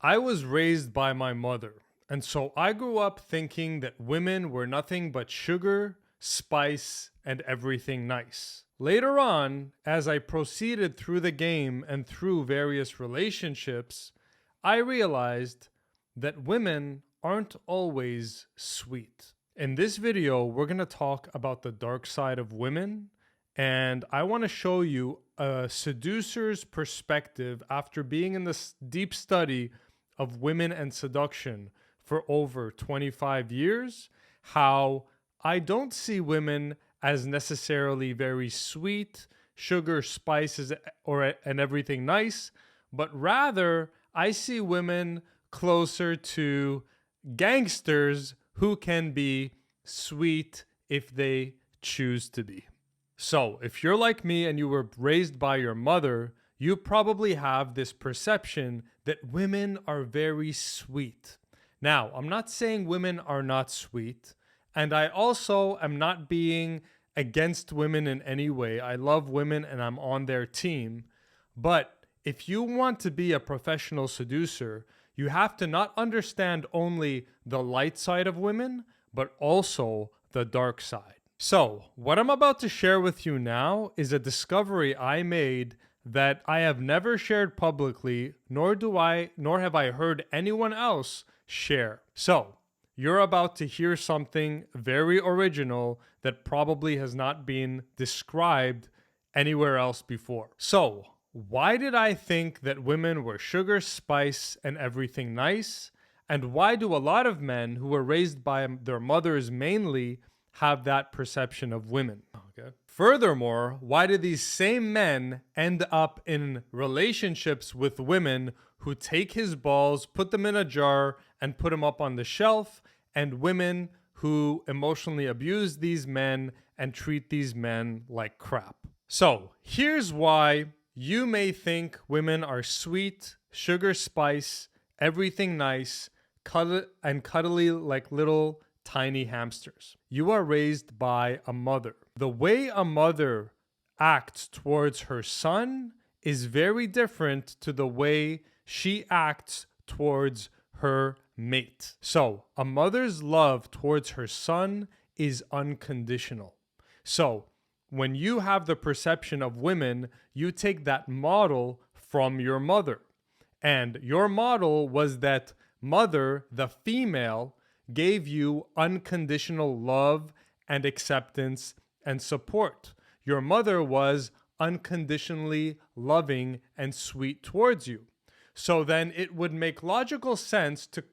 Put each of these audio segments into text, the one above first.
I was raised by my mother, and so I grew up thinking that women were nothing but sugar, spice, and everything nice. Later on, as I proceeded through the game and through various relationships, I realized that women aren't always sweet. In this video, we're going to talk about the dark side of women, and I want to show you a seducer's perspective after being in this deep study of women and seduction for over 25 years, how I don't see women as necessarily very sweet, sugar, spices, and everything nice, but rather I see women closer to gangsters who can be sweet if they choose to be. So, if you're like me and you were raised by your mother, you probably have this perception that women are very sweet. Now, I'm not saying women are not sweet, and I also am not being against women in any way. I love women and I'm on their team. But if you want to be a professional seducer, you have to not understand only the light side of women, but also the dark side. So, what I'm about to share with you now is a discovery I made that I have never shared publicly, nor have I heard anyone else share. So, you're about to hear something very original that probably has not been described anywhere else before. So, why did I think that women were sugar, spice, and everything nice? And why do a lot of men who were raised by their mothers mainly have that perception of women? Okay. Furthermore, why do these same men end up in relationships with women who take his balls, put them in a jar, and put them up on the shelf, and women who emotionally abuse these men and treat these men like crap? So, here's why you may think women are sweet, sugar, spice, everything nice, cuddly like little tiny hamsters. You are raised by a mother. The way a mother acts towards her son is very different to the way she acts towards her mate. So, a mother's love towards her son is unconditional. So, when you have the perception of women, you take that model from your mother. And your model was that mother, the female, gave you unconditional love and acceptance and support. Your mother was unconditionally loving and sweet towards you. So then it would make logical sense to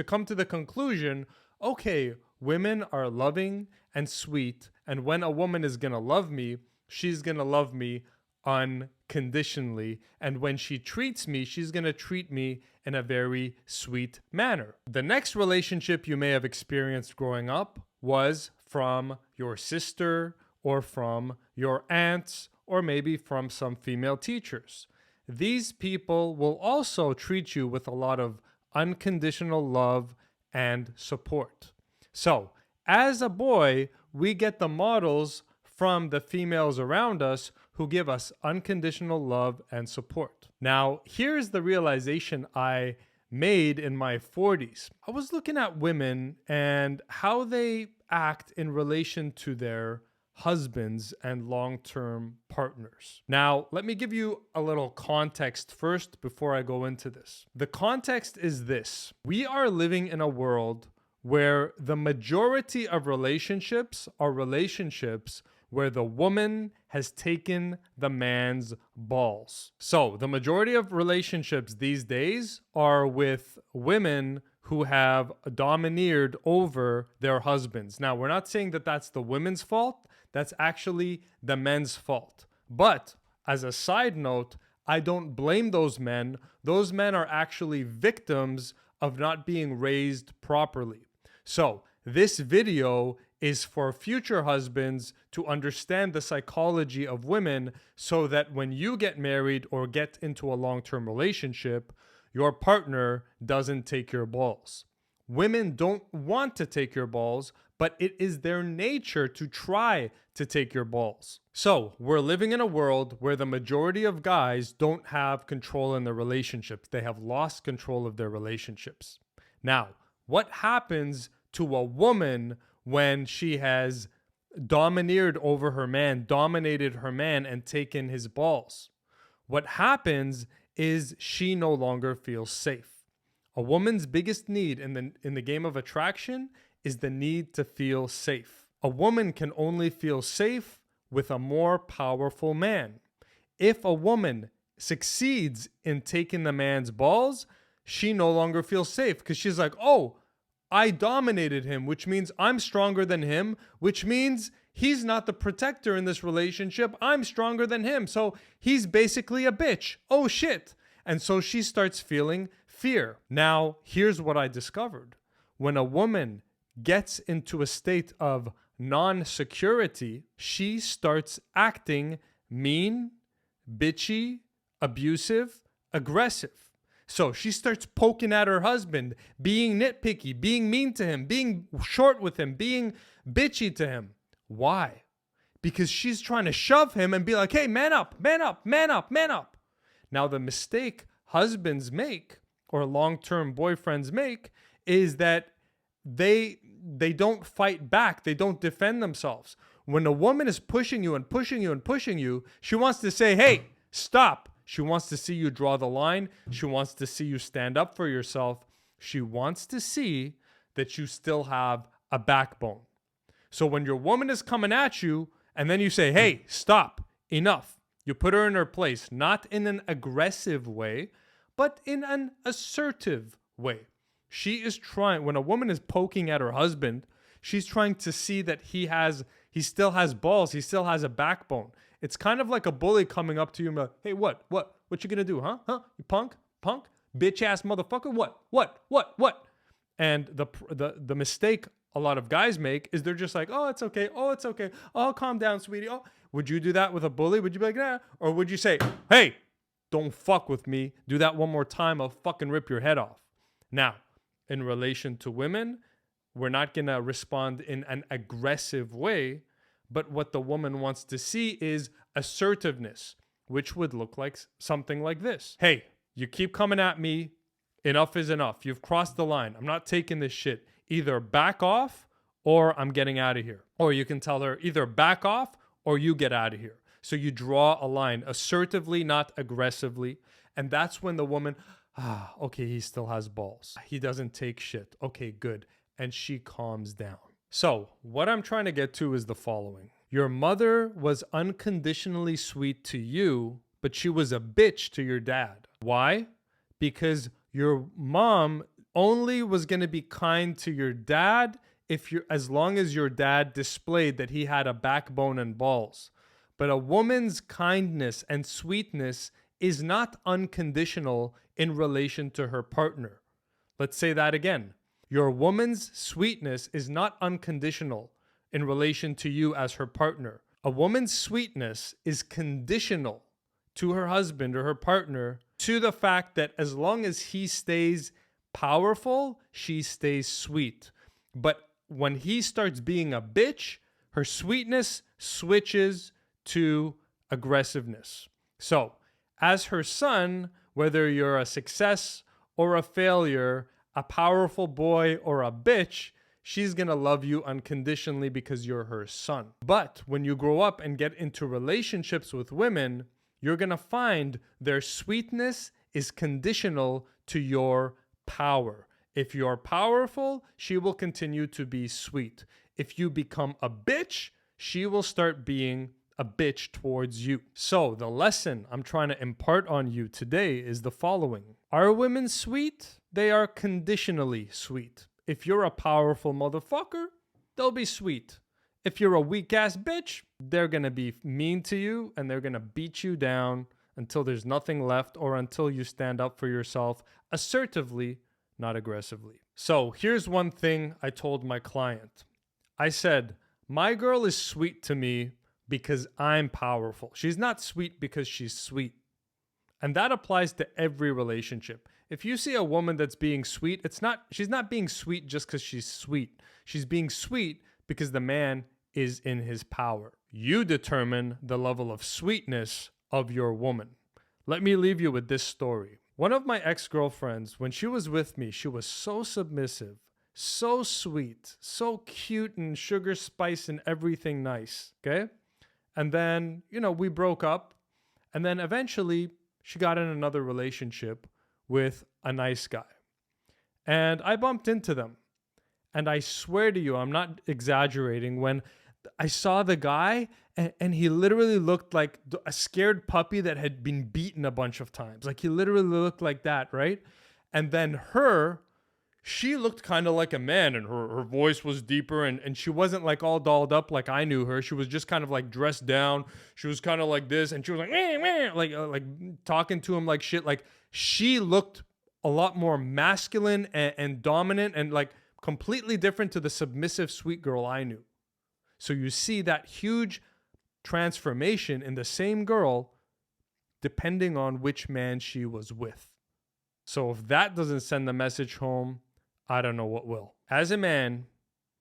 come to the conclusion, okay, women are loving and sweet, and when a woman is going to love me, she's going to love me unconditionally, and when she treats me, she's going to treat me in a very sweet manner. The next relationship you may have experienced growing up was from your sister or from your aunts or maybe from some female teachers. These people will also treat you with a lot of unconditional love and support. So, as a boy, we get the models from the females around us who give us unconditional love and support. Now, here's the realization I made in my 40s. I was looking at women and how they act in relation to their husbands and long-term partners. Now, let me give you a little context first before I go into this. The context is this: we are living in a world where the majority of relationships are relationships where the woman has taken the man's balls. So the majority of relationships these days are with women who have domineered over their husbands. Now, we're not saying that that's the women's fault. That's actually the men's fault. But as a side note, I don't blame those men. Those men are actually victims of not being raised properly. So this video is for future husbands to understand the psychology of women so that when you get married or get into a long-term relationship, your partner doesn't take your balls. Women don't want to take your balls, but it is their nature to try to take your balls. So, we're living in a world where the majority of guys don't have control in their relationships. They have lost control of their relationships. Now, what happens to a woman when she has domineered over her man, dominated her man, and taken his balls? What happens is she no longer feels safe. A woman's biggest need in the game of attraction is the need to feel safe. A woman can only feel safe with a more powerful man. If a woman succeeds in taking the man's balls, she no longer feels safe because she's like, oh, I dominated him, which means I'm stronger than him, which means he's not the protector in this relationship. I'm stronger than him. So he's basically a bitch. Oh shit. And so she starts feeling fear. Now, here's what I discovered. When a woman gets into a state of non-security, she starts acting mean, bitchy, abusive, aggressive. So she starts poking at her husband, being nitpicky, being mean to him, being short with him, being bitchy to him. Why? Because she's trying to shove him and be like, hey, man up, man up, man up, man up. Now, the mistake husbands make or long-term boyfriends make is that they don't fight back. They don't defend themselves. When a woman is pushing you and pushing you and pushing you, she wants to say, hey, stop. She wants to see you draw the line. She wants to see you stand up for yourself. She wants to see that you still have a backbone. So when your woman is coming at you and then you say, hey, stop, enough. You put her in her place, not in an aggressive way, but in an assertive way. She is trying, when a woman is poking at her husband, she's trying to see that he still has balls, he still has a backbone. It's kind of like a bully coming up to you and be like, hey, what you gonna do, huh? You punk, bitch ass motherfucker, what? And the mistake a lot of guys make is they're just like, oh, it's okay, oh, calm down, sweetie. Oh, would you do that with a bully? Would you be like, nah? Or would you say, hey, don't fuck with me, do that one more time, I'll fucking rip your head off? Now, in relation to women, we're not gonna respond in an aggressive way, but what the woman wants to see is assertiveness, which would look like something like this. Hey, you keep coming at me, enough is enough, you've crossed the line, I'm not taking this shit. Either back off or I'm getting out of here. Or you can tell her either back off or you get out of here. So you draw a line assertively, not aggressively. And that's when the woman, okay, he still has balls. He doesn't take shit. Okay, good. And she calms down. So what I'm trying to get to is the following. Your mother was unconditionally sweet to you, but she was a bitch to your dad. Why? Because your mom only was going to be kind to your dad as long as your dad displayed that he had a backbone and balls. But a woman's kindness and sweetness is not unconditional in relation to her partner. Let's say that again. Your woman's sweetness is not unconditional in relation to you as her partner. A woman's sweetness is conditional to her husband or her partner to the fact that as long as he stays powerful, she stays sweet. But when he starts being a bitch, her sweetness switches to aggressiveness. So, as her son, whether you're a success or a failure, a powerful boy or a bitch, she's going to love you unconditionally because you're her son. But when you grow up and get into relationships with women, you're going to find their sweetness is conditional to your power. If you're powerful, she will continue to be sweet. If you become a bitch, she will start being a bitch towards you. So the lesson I'm trying to impart on you today is the following. Are women sweet? They are conditionally sweet. If you're a powerful motherfucker, they'll be sweet. If you're a weak ass bitch, they're gonna be mean to you and they're gonna beat you down until there's nothing left or until you stand up for yourself assertively, not aggressively. So here's one thing I told my client. I said, my girl is sweet to me because I'm powerful. She's not sweet because she's sweet. And that applies to every relationship. If you see a woman that's being sweet, she's not being sweet just because she's sweet. She's being sweet because the man is in his power. You determine the level of sweetness of your woman. Let me leave you with this story. One of my ex-girlfriends, when she was with me, she was so submissive, so sweet, so cute and sugar spice and everything nice, okay? And then, we broke up. And then eventually she got in another relationship with a nice guy. And I bumped into them. And I swear to you, I'm not exaggerating, when I saw the guy and he literally looked like a scared puppy that had been beaten a bunch of times. Like he literally looked like that, right? And then she looked kind of like a man, and her voice was deeper, and she wasn't like all dolled up like I knew her. She was just kind of like dressed down. She was kind of like this, and she was like, meh, meh, like talking to him like shit. Like she looked a lot more masculine and dominant and like completely different to the submissive sweet girl I knew. So you see that huge transformation in the same girl depending on which man she was with. So if that doesn't send the message home, I don't know what will. As a man,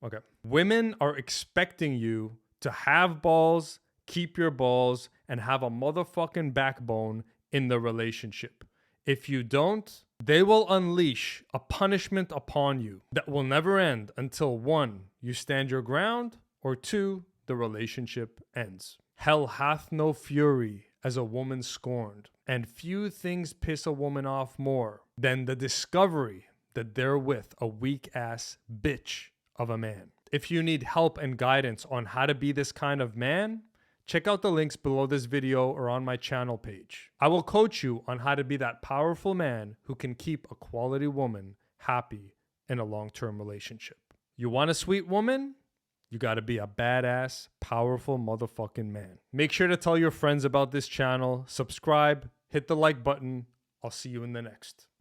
okay, women are expecting you to have balls, keep your balls, and have a motherfucking backbone in the relationship. If you don't, they will unleash a punishment upon you that will never end until 1, you stand your ground, or 2, the relationship ends. Hell hath no fury as a woman scorned, and few things piss a woman off more than the discovery that they're with a weak-ass bitch of a man. If you need help and guidance on how to be this kind of man, check out the links below this video or on my channel page. I will coach you on how to be that powerful man who can keep a quality woman happy in a long-term relationship. You want a sweet woman? You gotta be a badass, powerful motherfucking man. Make sure to tell your friends about this channel, subscribe, hit the like button. I'll see you in the next.